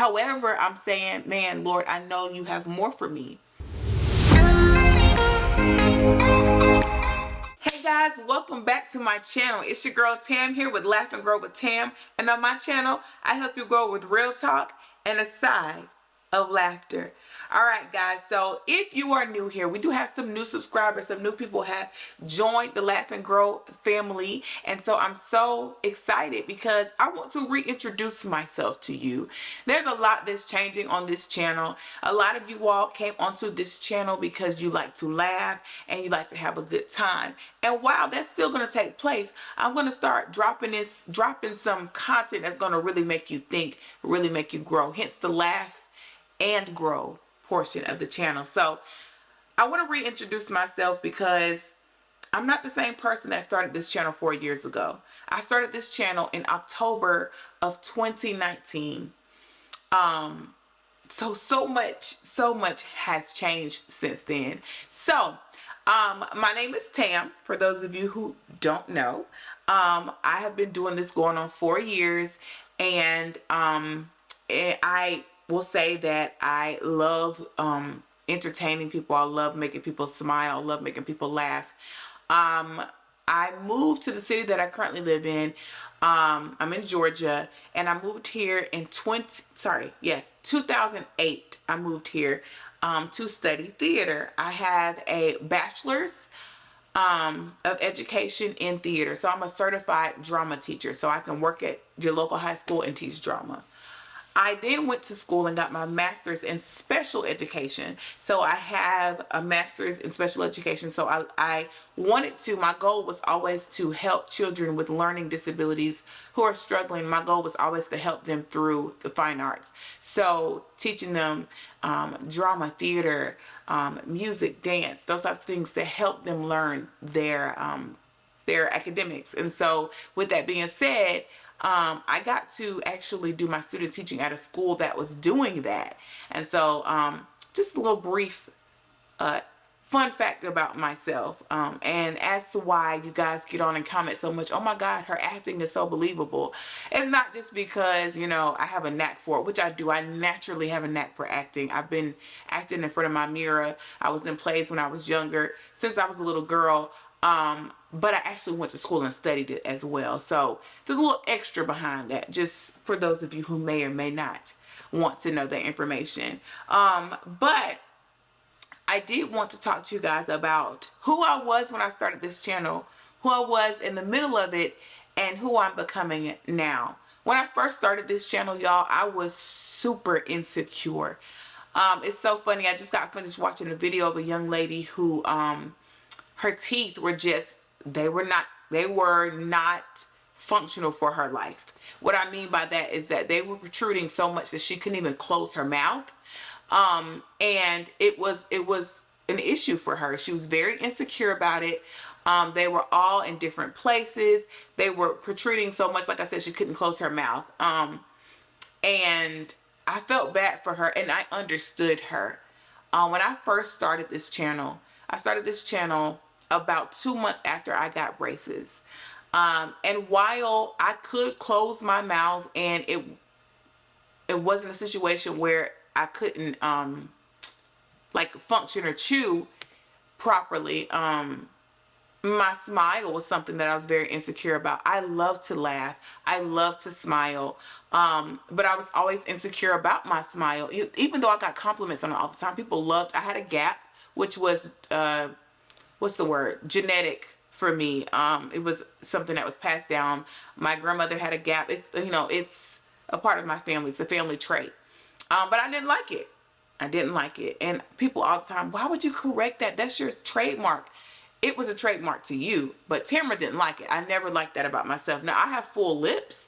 However, I'm saying, man, Lord, I know you have more for me. Hey guys, welcome back to my channel. It's your girl Tam here with Laugh and Grow with Tam, and on my channel I help you grow with real talk and a side of laughter. Alright guys, so if you are new here, we do have some new subscribers. Some new people have joined the Laugh and Grow family, and so I'm so excited because I want to reintroduce myself to you. There's a lot that's changing on this channel. A lot of you all came onto this channel because you like to laugh and you like to have a good time. And while that's still going to take place, I'm going to start dropping some content that's going to really make you think, really make you grow. Hence the Laugh and Grow portion of the channel. So I want to reintroduce myself because I'm not the same person that started this channel 4 years ago. I started this channel in October of 2019. So much has changed since then. So my name is Tam, for those of you who don't know. I have been doing this going on 4 years, and I will say that I love entertaining people. I love making people smile. I love making people laugh. I moved to the city that I currently live in. I'm in Georgia, and I moved here in 2008. I moved here to study theater. I have a bachelor's of education in theater. So I'm a certified drama teacher. So I can work at your local high school and teach drama. I then went to school and got my master's in special education. So I have a master's in special education. So I wanted to, my goal was always to help children with learning disabilities who are struggling. My goal was always to help them through the fine arts. So teaching them drama, theater, music, dance, those types of things to help them learn their academics. And so with that being said, I got to actually do my student teaching at a school that was doing that. And so just a little brief fun fact about myself, and as to why you guys get on and comment so much, oh my God, her acting is so believable. It's not just because, you know, I have a knack for it, which I do. I naturally have a knack for acting. I've been acting in front of my mirror. I was in plays when I was younger, since I was a little girl. But I actually went to school and studied it as well. So there's a little extra behind that, just for those of you who may or may not want to know that information. But I did want to talk to you guys about who I was when I started this channel, who I was in the middle of it, and who I'm becoming now. When I first started this channel, y'all, I was super insecure. It's so funny. I just got finished watching a video of a young lady who, her teeth were just, they were not functional for her life. What I mean by that is that they were protruding so much that she couldn't even close her mouth. And it was an issue for her. She was very insecure about it. They were all in different places. They were protruding so much, like I said, she couldn't close her mouth. And I felt bad for her, and I understood her. When I first started this channel, I started this channel about 2 months after I got braces. And while I could close my mouth, and it wasn't a situation where I couldn't like function or chew properly, my smile was something that I was very insecure about. I love to laugh. I love to smile. But I was always insecure about my smile. Even though I got compliments on it all the time, people loved, I had a gap, which was, what's the word? Genetic for me. It was something that was passed down. My grandmother had a gap. It's, you know, it's a part of my family. It's a family trait. But I didn't like it. I didn't like it. And people all the time, why would you correct that? That's your trademark. It was a trademark to you, but Tamara didn't like it. I never liked that about myself. Now I have full lips.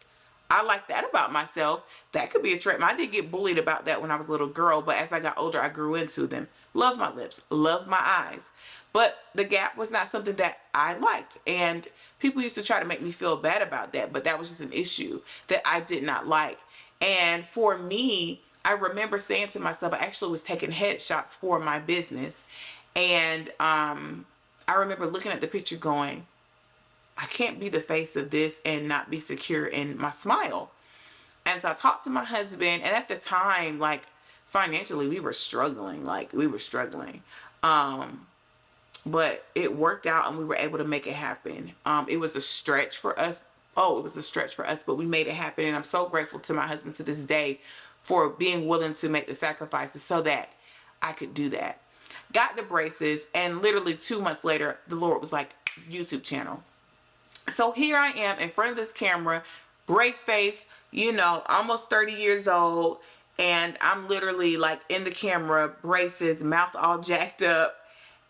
I like that about myself. That could be a trademark. I did get bullied about that when I was a little girl, but as I got older, I grew into them. Love my lips, love my eyes. But the gap was not something that I liked. And people used to try to make me feel bad about that, but that was just an issue that I did not like. And for me, I remember saying to myself, I actually was taking headshots for my business. And I remember looking at the picture going, I can't be the face of this and not be secure in my smile. And so I talked to my husband, and at the time, like, financially, we were struggling. Um, but it worked out, and we were able to make it happen. It was a stretch for us. Oh, it was a stretch for us, but we made it happen. And I'm so grateful to my husband to this day for being willing to make the sacrifices so that I could do that. Got the braces, and literally 2 months later, the Lord was like, YouTube channel. So here I am in front of this camera, brace face, almost 30 years old. And I'm literally like in the camera, braces, mouth all jacked up.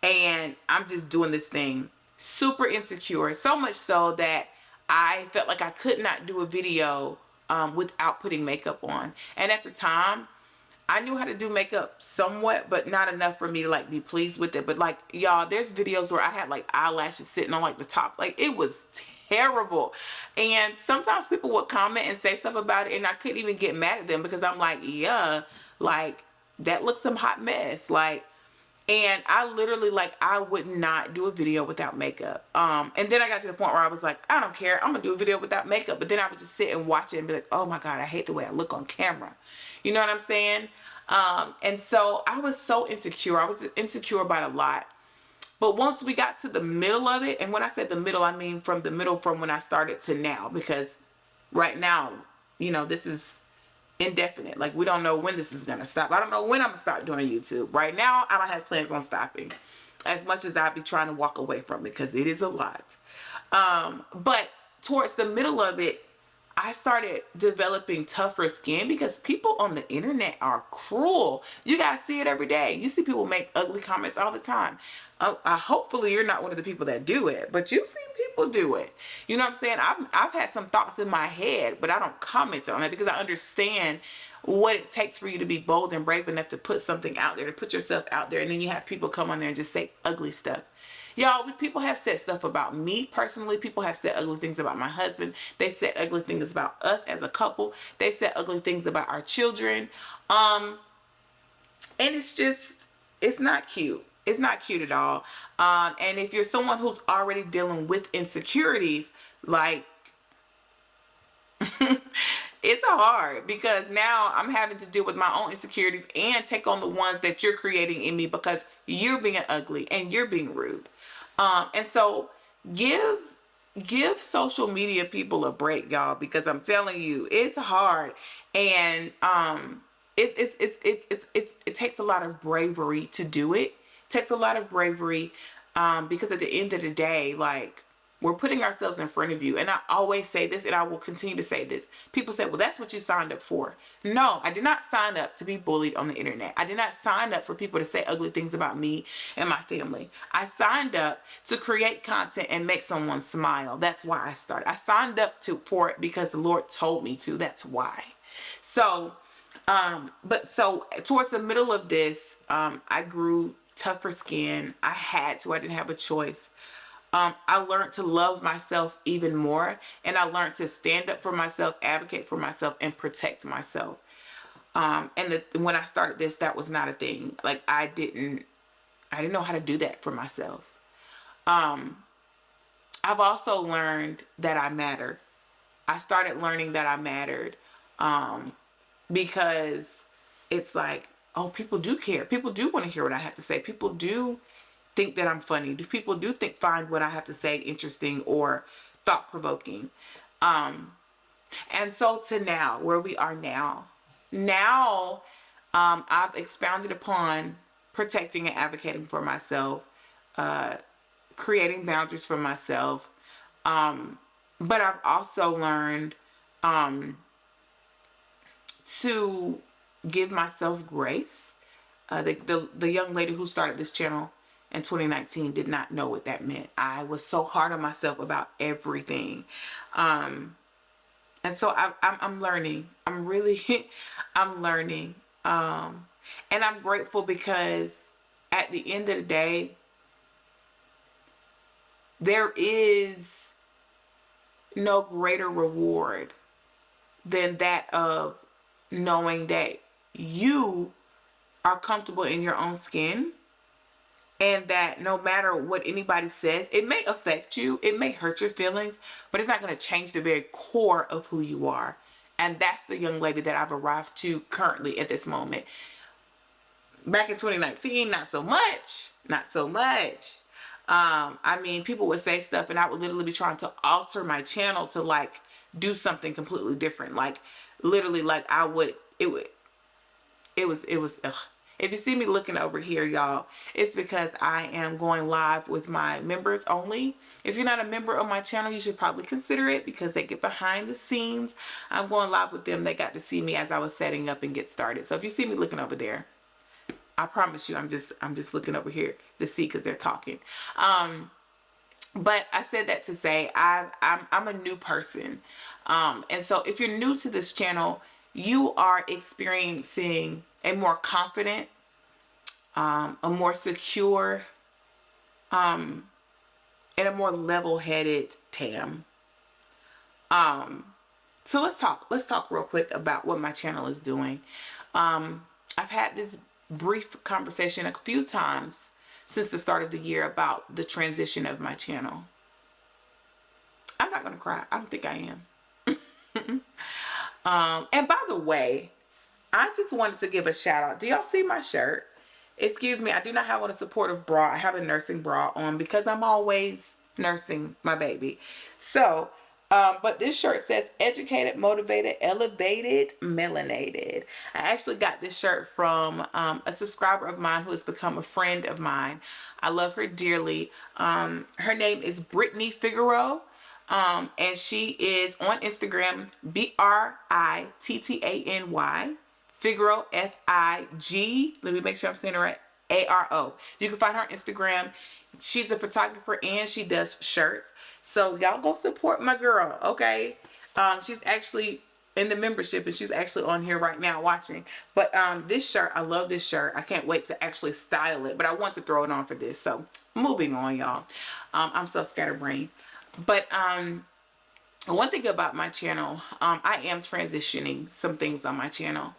And I'm just doing this thing. Super insecure. So much so that I felt like I could not do a video without putting makeup on. And at the time, I knew how to do makeup somewhat, but not enough for me to like be pleased with it. But like, y'all, there's videos where I had like eyelashes sitting on like the top. Like, it was terrible. And sometimes people would comment and say stuff about it, and I couldn't even get mad at them because I'm like, yeah, like, that looks some hot mess. Like, and I literally, like, I would not do a video without makeup. And then I got to the point where I was like, I don't care, I'm gonna do a video without makeup. But then I would just sit and watch it and be like, oh my God, I hate the way I look on camera. You know what I'm saying? And so I was so insecure. I was insecure about a lot. But once we got to the middle of it, and when I said the middle, I mean from the middle from when I started to now, because right now, this is indefinite. Like, we don't know when this is gonna stop. I don't know when I'm gonna stop doing YouTube. Right now, I don't have plans on stopping, as much as I'd be trying to walk away from it, because it is a lot. But towards the middle of it, I started developing tougher skin because people on the internet are cruel. You guys see it every day. You see people make ugly comments all the time. Hopefully you're not one of the people that do it, but you've seen people do it. You know what I'm saying? I've had some thoughts in my head, but I don't comment on it because I understand what it takes for you to be bold and brave enough to put something out there, to put yourself out there, and then you have people come on there and just say ugly stuff. Y'all, people have said stuff about me personally. People have said ugly things about my husband. They said ugly things about us as a couple. They said ugly things about our children. And it's not cute. It's not cute at all. And if you're someone who's already dealing with insecurities, like, it's hard, because now I'm having to deal with my own insecurities and take on the ones that you're creating in me because you're being ugly and you're being rude. And so give social media people a break, y'all, because I'm telling you, it's hard. And it takes a lot of bravery to do it. It takes a lot of bravery because at the end of the day, like, we're putting ourselves in front of you. And I always say this, and I will continue to say this. People say, well, that's what you signed up for. No, I did not sign up to be bullied on the internet. I did not sign up for people to say ugly things about me and my family. I signed up to create content and make someone smile. That's why I started. I signed up for it because the Lord told me to. That's why. So, so towards the middle of this, I grew tougher skin. I didn't have a choice. I learned to love myself even more, and I learned to stand up for myself, advocate for myself, and protect myself. When I started this, that was not a thing. Like, I didn't know how to do that for myself. I've also learned that I mattered. I started learning that I mattered, because it's like, oh, people do care. People do want to hear what I have to say. People do think that I'm funny. People do find what I have to say interesting or thought-provoking. And so to now, where we are now. I've expounded upon protecting and advocating for myself, creating boundaries for myself. But I've also learned to give myself grace. The young lady who started this channel in 2019 did not know what that meant. I was so hard on myself about everything. And so I'm learning. I'm learning. And I'm grateful because at the end of the day, there is no greater reward than that of knowing that you are comfortable in your own skin. And that no matter what anybody says, it may affect you, it may hurt your feelings, but it's not going to change the very core of who you are. And that's the young lady that I've arrived to currently at this moment. Back in 2019, not so much. Not so much. I mean, people would say stuff and I would literally be trying to alter my channel to like do something completely different. Like literally like it was ugh. If you see me looking over here, y'all, it's because I am going live with my members only. If you're not a member of my channel, you should probably consider it because they get behind the scenes. I'm going live with them. They got to see me as I was setting up and get started. So if you see me looking over there, I promise you, I'm just looking over here to see because they're talking. But I said that to say I'm a new person. And so if you're new to this channel, you are experiencing a more confident, a more secure, and a more level-headed Tam. So let's talk real quick about what my channel is doing. I've had this brief conversation a few times since the start of the year about the transition of my channel. I'm not gonna cry. I don't think I am. And by the way, I just wanted to give a shout out. Do y'all see my shirt? Excuse me, I do not have on a supportive bra. I have a nursing bra on because I'm always nursing my baby. So, but this shirt says educated, motivated, elevated, melanated. I actually got this shirt from a subscriber of mine who has become a friend of mine. I love her dearly. Her name is Brittany Figaro. And she is on Instagram, Brittany Figaro, Fig. Let me make sure I'm saying it right. ARO. You can find her on Instagram. She's a photographer and she does shirts. So y'all go support my girl, okay? She's actually in the membership and she's actually on here right now watching. But this shirt, I love this shirt. I can't wait to actually style it, but I want to throw it on for this. So moving on, y'all. I'm so scatterbrained. But one thing about my channel, I am transitioning some things on my channel.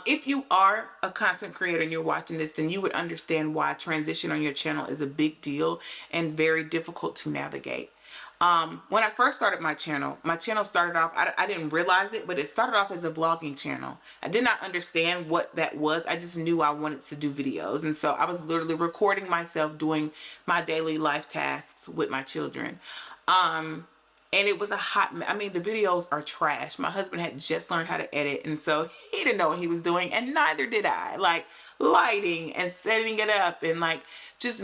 If you are a content creator and you're watching this, then you would understand why transition on your channel is a big deal and very difficult to navigate. When I first started my channel started off, I didn't realize it, but it started off as a vlogging channel. I did not understand what that was. I just knew I wanted to do videos. And so I was literally recording myself doing my daily life tasks with my children. And it was a I mean, the videos are trash. My husband had just learned how to edit, and so he didn't know what he was doing, and neither did I. Like, lighting and setting it up and, like, just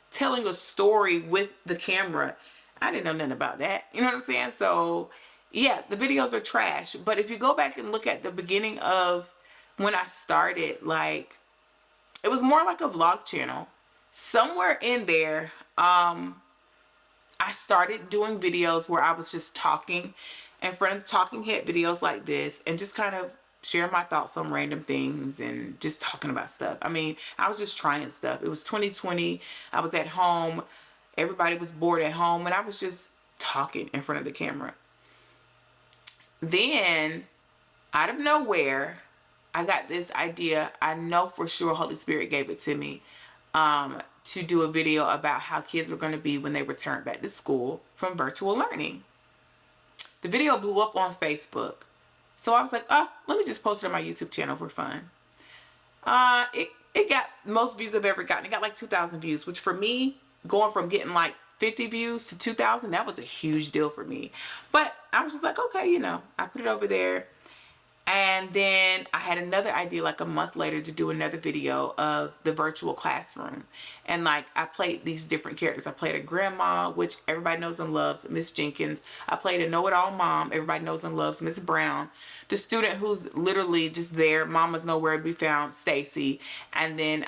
telling a story with the camera. I didn't know nothing about that. You know what I'm saying? So, yeah, the videos are trash. But if you go back and look at the beginning of when I started, like, it was more like a vlog channel. Somewhere in there, I started doing videos where I was just talking in front of talking head videos like this and just kind of sharing my thoughts on random things and just talking about stuff. I mean, I was just trying stuff. It was 2020. I was at home. Everybody was bored at home and I was just talking in front of the camera. Then, out of nowhere, I got this idea. I know for sure Holy Spirit gave it to me. To do a video about how kids were going to be when they returned back to school from virtual learning. The video blew up on Facebook. So I was like, oh, let me just post it on my YouTube channel for fun. It got most views I've ever gotten. It got like 2,000 views, which for me, going from getting like 50 views to 2,000, that was a huge deal for me. But I was just like, okay, you know, I put it over there. And then I had another idea like a month later to do another video of the virtual classroom. And like I played these different characters. I played a grandma, which everybody knows and loves, Miss Jenkins. I played a know-it-all mom. Everybody knows and loves Miss Brown. The student who's literally just there. Mama's nowhere to be found, Stacy. And then,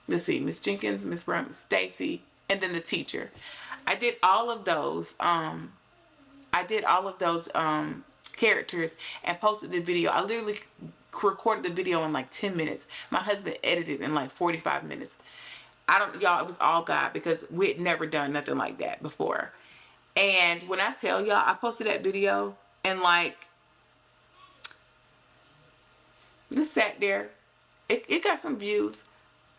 let's see, Miss Jenkins, Miss Brown, Stacy, and then the teacher. I did all of those. Characters and posted the video. I literally recorded the video in like 10 minutes. My husband edited in like 45 minutes. Y'all, it was all God because we had never done nothing like that before. And when I tell y'all, I posted that video and like, just sat there. It got some views.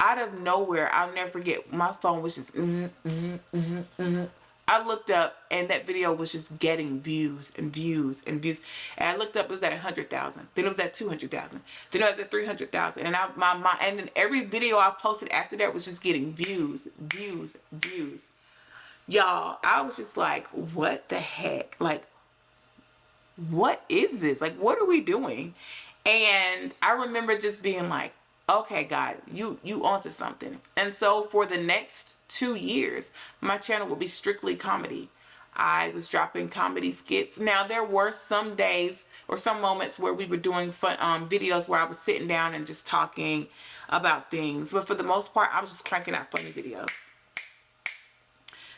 Out of nowhere, I'll never forget, my phone was just zzz, zzz, zzz, zzz, I looked up and that video was just getting views and views and views. And I looked up, it was at 100,000. Then it was at 200,000. Then it was at 300,000. And and then every video I posted after that was just getting views, views, views. Y'all, I was just like, what the heck? Like, what is this? Like, what are we doing? And I remember just being like, okay, God, you onto something. And so for the next 2 years, my channel will be strictly comedy. I was dropping comedy skits. Now, there were some days or some moments where we were doing fun videos where I was sitting down and just talking about things. But for the most part, I was just cranking out funny videos.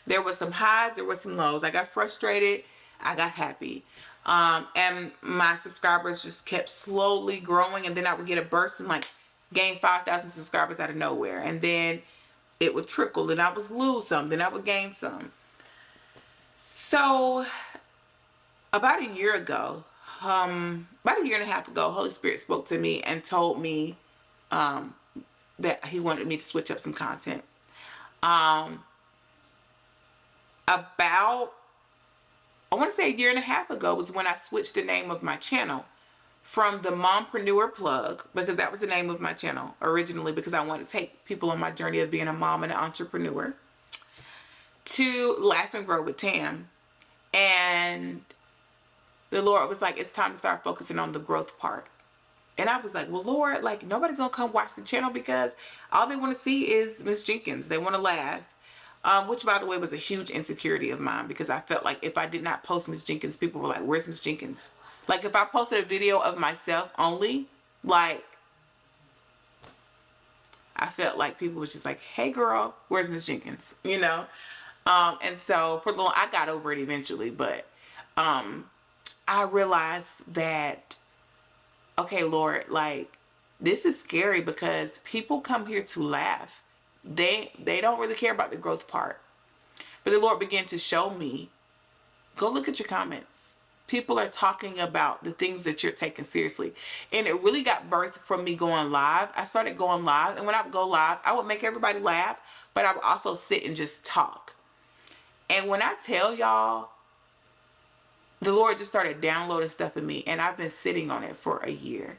There were some highs, there were some lows. I got frustrated, I got happy. And my subscribers just kept slowly growing, and then I would get a burst and like gain 5,000 subscribers out of nowhere. And then it would trickle, and I would lose some, then I would gain some. So about a year ago, about a year and a half ago, Holy Spirit spoke to me and told me that he wanted me to switch up some content. About, I want to say a year and a half ago was when I switched the name of my channel from the Mompreneur Plug, because that was the name of my channel originally, because I wanted to take people on my journey of being a mom and an entrepreneur, to Laugh and Grow with Tam. And the Lord was like, it's time to start focusing on the growth part. And I was like, well, Lord, like, nobody's gonna come watch the channel because all they want to see is Miss Jenkins. They want to laugh. Which, by the way, was a huge insecurity of mine, because I felt like if I did not post Miss Jenkins, people were like, where's Miss Jenkins? Like, if I posted a video of myself only, like, I felt like people was just like, hey, girl, where's Miss Jenkins? You know? And so for long, I got over it eventually, but I realized that, okay, Lord, like, this is scary because people come here to laugh. They don't really care about the growth part. But the Lord began to show me, go look at your comments. People are talking about the things that you're taking seriously. And it really got birthed from me going live. I started going live. And when I would go live, I would make everybody laugh. But I would also sit and just talk. And when I tell y'all, the Lord just started downloading stuff in me. And I've been sitting on it for a year.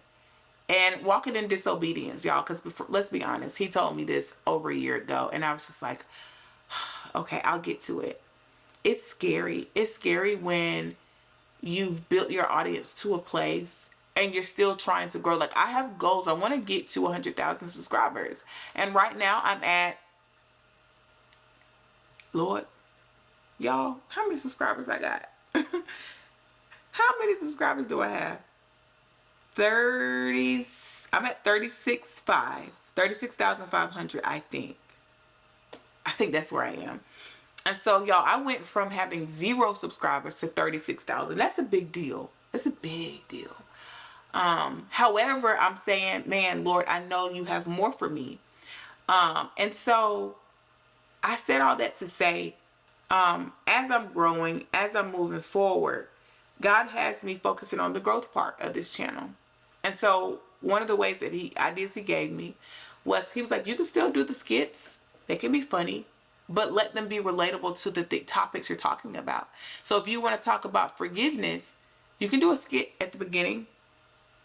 And walking in disobedience, y'all, because let's be honest, he told me this over a year ago. And I was just like, okay, I'll get to it. It's scary. It's scary when you've built your audience to a place and you're still trying to grow. Like, I have goals. I want to get to 100,000 subscribers. And right now I'm at, Lord, y'all, how many subscribers I got? How many subscribers do I have? 30, I'm at 36,500, I think. I think that's where I am. And so, y'all, I went from having 0 subscribers to 36,000. That's a big deal. That's a big deal. However, I'm saying, man, Lord, I know you have more for me. And so I said all that to say, as I'm growing, as I'm moving forward, God has me focusing on the growth part of this channel. And so one of the ways that ideas he gave me was, he was like, you can still do the skits. They can be funny, but let them be relatable to the topics you're talking about. So if you want to talk about forgiveness, you can do a skit at the beginning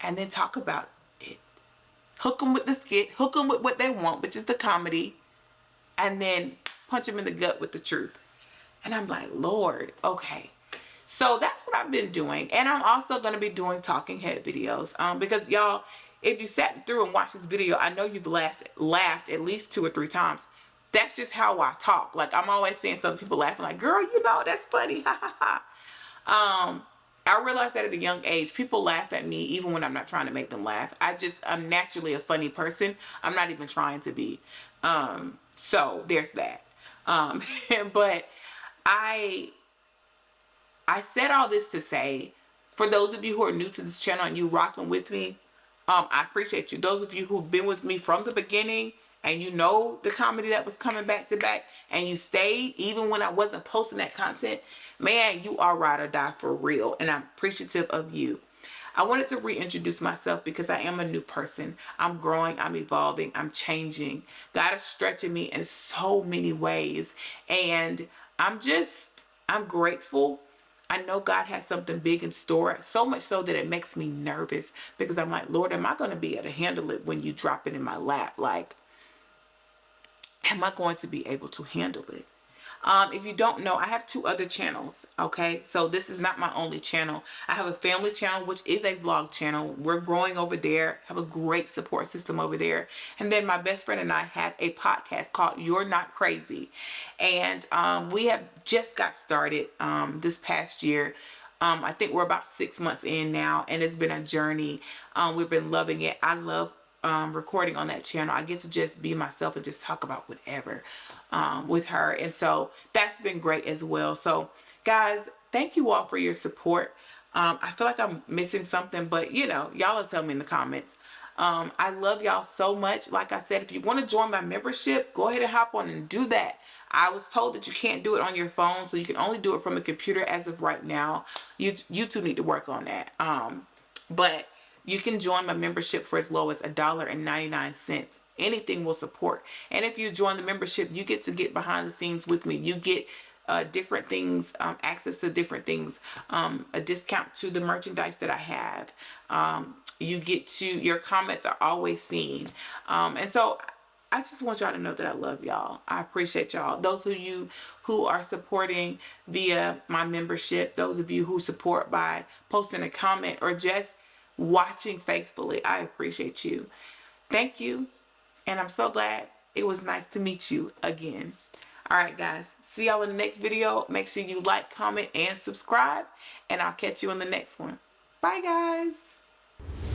and then talk about it. Hook them with the skit, hook them with what they want, which is the comedy, and then punch them in the gut with the truth. And I'm like, Lord, okay. So that's what I've been doing. And I'm also going to be doing talking head videos. Because y'all, if you sat through and watched this video, I know you've laughed at least 2 or 3 times. That's just how I talk. Like, I'm always seeing some people laughing like, girl, you know, that's funny. Ha ha ha. I realized that at a young age, people laugh at me even when I'm not trying to make them laugh. I'm naturally a funny person. I'm not even trying to be. So there's that. But I said all this to say, for those of you who are new to this channel and you rocking with me, I appreciate you. Those of you who've been with me from the beginning and you know the comedy that was coming back to back and you stayed even when I wasn't posting that content, man, you are ride or die for real. And I'm appreciative of you. I wanted to reintroduce myself because I am a new person. I'm growing, I'm evolving, I'm changing. God is stretching me in so many ways. And I'm grateful. I know God has something big in store, so much so that it makes me nervous, because I'm like, Lord, am I going to be able to handle it when you drop it in my lap? Like, am I going to be able to handle it? If you don't know, I have 2 other channels. Okay, so this is not my only channel. I have a family channel, which is a vlog channel. We're growing over there, have a great support system over there. And then my best friend and I have a podcast called You're Not Crazy, and we have just got started this past year. I think we're about 6 months in now, and it's been a journey. We've been loving it. I love recording on that channel. I get to just be myself and just talk about whatever with her, and so that's been great as well. So guys, thank you all for your support. I feel like I'm missing something, but you know, y'all will tell me in the comments. I love y'all so much. Like I said, if you want to join my membership, go ahead and hop on and do that. I was told that you can't do it on your phone, so you can only do it from a computer as of right now. You two need to work on that. But you can join my membership for as low as $1.99. Anything will support. And if you join the membership, you get to get behind the scenes with me. You get different things, access to different things, a discount to the merchandise that I have. You get to, your comments are always seen. And so I just want y'all to know that I love y'all. I appreciate y'all. Those of you who are supporting via my membership, those of you who support by posting a comment or just watching faithfully, I appreciate you. Thank you. And I'm so glad it was nice to meet you again. All right, guys. See y'all in the next video. Make sure you like, comment, and subscribe. And I'll catch you in the next one. Bye, guys.